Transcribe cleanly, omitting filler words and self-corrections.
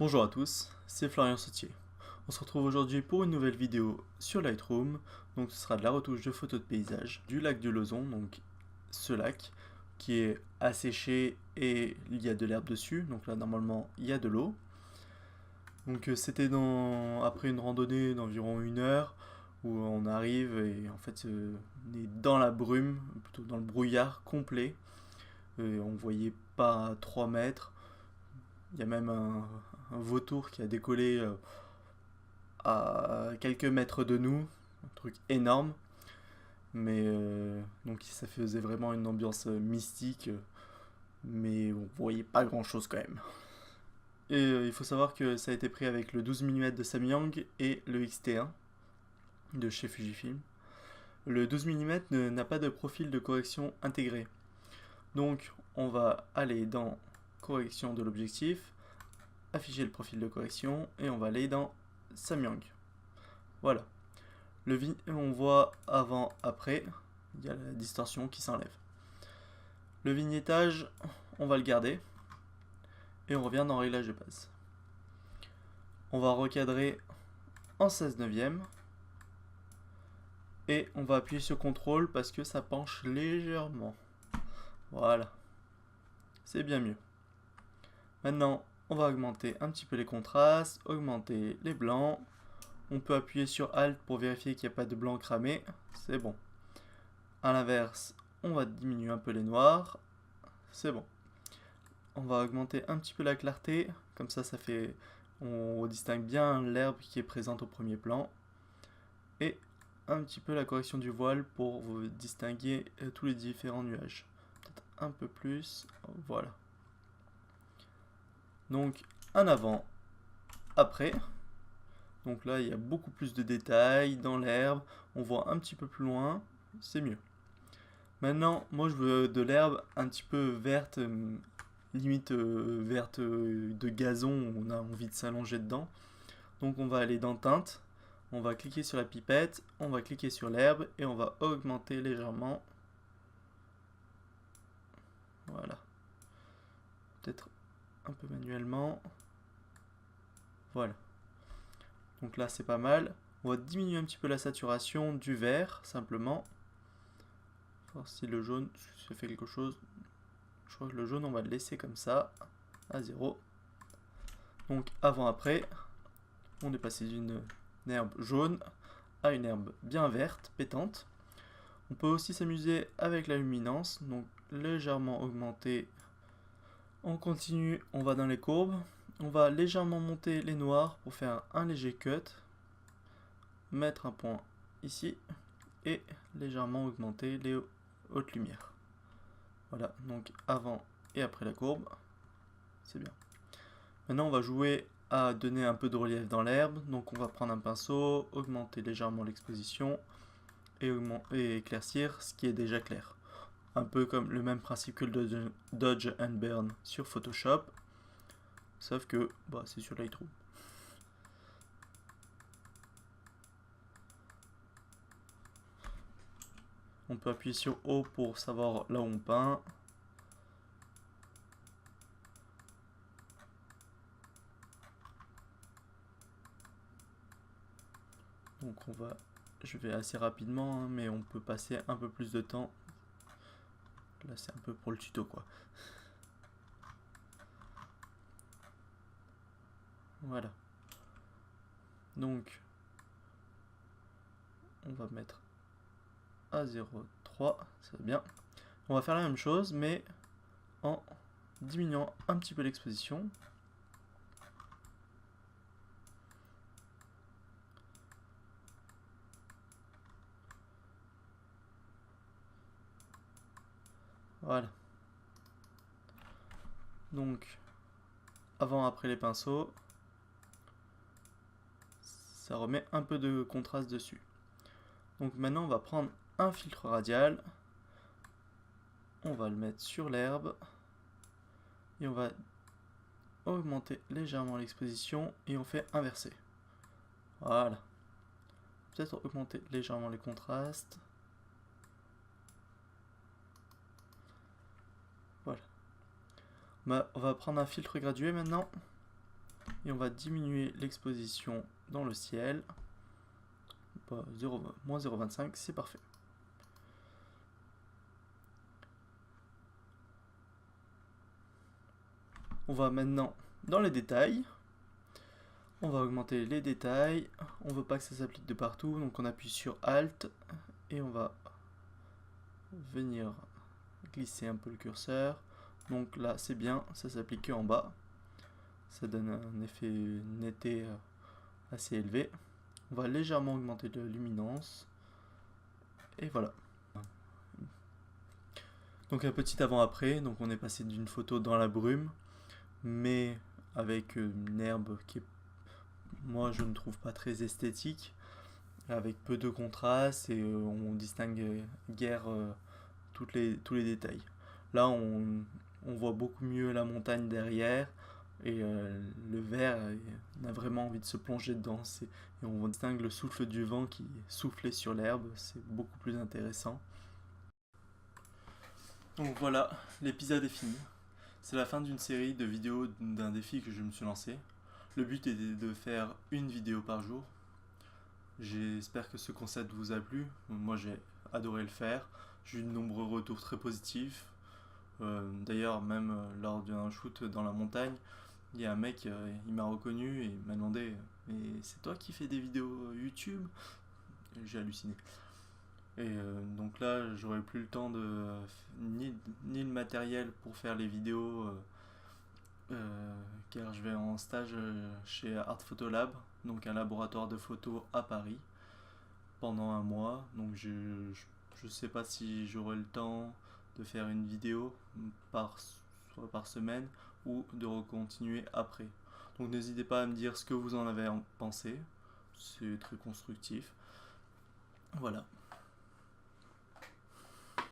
Bonjour à tous, c'est Florian Sautier. On se retrouve aujourd'hui pour une nouvelle vidéo sur Lightroom. Donc ce sera de la retouche de photos de paysage du lac du Lozon, donc ce lac qui est asséché et il y a de l'herbe dessus. Donc là normalement il y a de l'eau. Donc c'était après une randonnée d'environ 1 heure où on arrive et en fait on est dans la brume, plutôt dans le brouillard complet. Et on voyait pas à 3 mètres. Il y a même un vautour qui a décollé à quelques mètres de nous, un truc énorme. Mais donc ça faisait vraiment une ambiance mystique, mais on voyait pas grand chose quand même. Et il faut savoir que ça a été pris avec le 12 mm de Samyang et le X-T1 de chez Fujifilm. Le 12 mm n'a pas de profil de correction intégré. Donc on va aller dans correction de l'objectif, afficher le profil de correction et on va aller dans Samyang. Voilà. On voit avant, après, il y a la distorsion qui s'enlève. Le vignettage, on va le garder et on revient dans réglage de base. On va recadrer en 16 neuvième et on va appuyer sur CTRL parce que ça penche légèrement. Voilà, c'est bien mieux. Maintenant, on va augmenter un petit peu les contrastes, augmenter les blancs. On peut appuyer sur Alt pour vérifier qu'il n'y a pas de blanc cramé. C'est bon. A l'inverse, on va diminuer un peu les noirs. C'est bon. On va augmenter un petit peu la clarté. Comme ça fait... On distingue bien l'herbe qui est présente au premier plan. Et un petit peu la correction du voile pour vous distinguer tous les différents nuages. Peut-être un peu plus. Voilà. Donc, un avant, après. Donc là, il y a beaucoup plus de détails dans l'herbe. On voit un petit peu plus loin. C'est mieux. Maintenant, moi, je veux de l'herbe un petit peu verte, limite verte de gazon. On a envie de s'allonger dedans. Donc, on va aller dans teinte. On va cliquer sur la pipette. On va cliquer sur l'herbe et on va augmenter légèrement. Voilà. Peut-être un peu manuellement. Voilà. Donc là, c'est pas mal. On va diminuer un petit peu la saturation du vert, simplement. Voir si le jaune se fait quelque chose. Je crois que le jaune, on va le laisser comme ça, à 0. Donc avant-après, on est passé d'une herbe jaune à une herbe bien verte, pétante. On peut aussi s'amuser avec la luminance, donc légèrement augmenter. On continue, on va dans les courbes. On va légèrement monter les noirs pour faire un léger cut. Mettre un point ici et légèrement augmenter les hautes lumières. Voilà, donc avant et après la courbe, c'est bien. Maintenant, on va jouer à donner un peu de relief dans l'herbe. Donc, on va prendre un pinceau, augmenter légèrement l'exposition et éclaircir ce qui est déjà clair. Un peu comme le même principe que le Dodge and Burn sur Photoshop, sauf que c'est sur Lightroom. On peut appuyer sur O pour savoir là où on peint. Donc je vais assez rapidement, mais on peut passer un peu plus de temps. Là c'est un peu pour le tuto quoi. Voilà. Donc on va mettre à 0,3, ça va bien. On va faire la même chose, mais en diminuant un petit peu l'exposition. Voilà. Donc, avant, après les pinceaux, ça remet un peu de contraste dessus. Donc maintenant, on va prendre un filtre radial. On va le mettre sur l'herbe. Et on va augmenter légèrement l'exposition et on fait inverser. Voilà. Peut-être augmenter légèrement les contrastes. Voilà. On va prendre un filtre gradué maintenant. et on va diminuer l'exposition dans le ciel. Moins 0,25, c'est parfait. On va maintenant dans les détails. On va augmenter les détails. On veut pas que ça s'applique de partout, donc on appuie sur Alt et on va venir glisser un peu le curseur. Donc là c'est bien, ça s'applique que en bas. Ça donne un effet netté assez élevé. On va légèrement augmenter la luminance. Et voilà. Donc un petit avant-après, donc on est passé d'une photo dans la brume, mais avec une herbe qui est, moi je ne trouve pas très esthétique, avec peu de contraste et on distingue guère tous les détails. Là on voit beaucoup mieux la montagne derrière et le vert on a vraiment envie de se plonger dedans et on distingue le souffle du vent qui soufflait sur l'herbe, c'est beaucoup plus intéressant. Donc voilà, l'épisode est fini. C'est la fin d'une série de vidéos d'un défi que je me suis lancé. Le but était de faire une vidéo par jour. J'espère que ce concept vous a plu. Moi j'ai adoré le faire. J'ai eu de nombreux retours très positifs. D'ailleurs même lors d'un shoot dans la montagne, il y a un mec, il m'a reconnu et il m'a demandé « Mais c'est toi qui fais des vidéos YouTube ?» J'ai halluciné. Et donc là, j'aurais plus le temps ni le matériel pour faire les vidéos, car je vais en stage chez Art Photo Lab, donc un laboratoire de photo à Paris, pendant un mois. Donc je sais pas si j'aurai le temps de faire une vidéo soit par semaine ou de recontinuer après. Donc n'hésitez pas à me dire ce que vous en avez pensé, c'est très constructif. Voilà.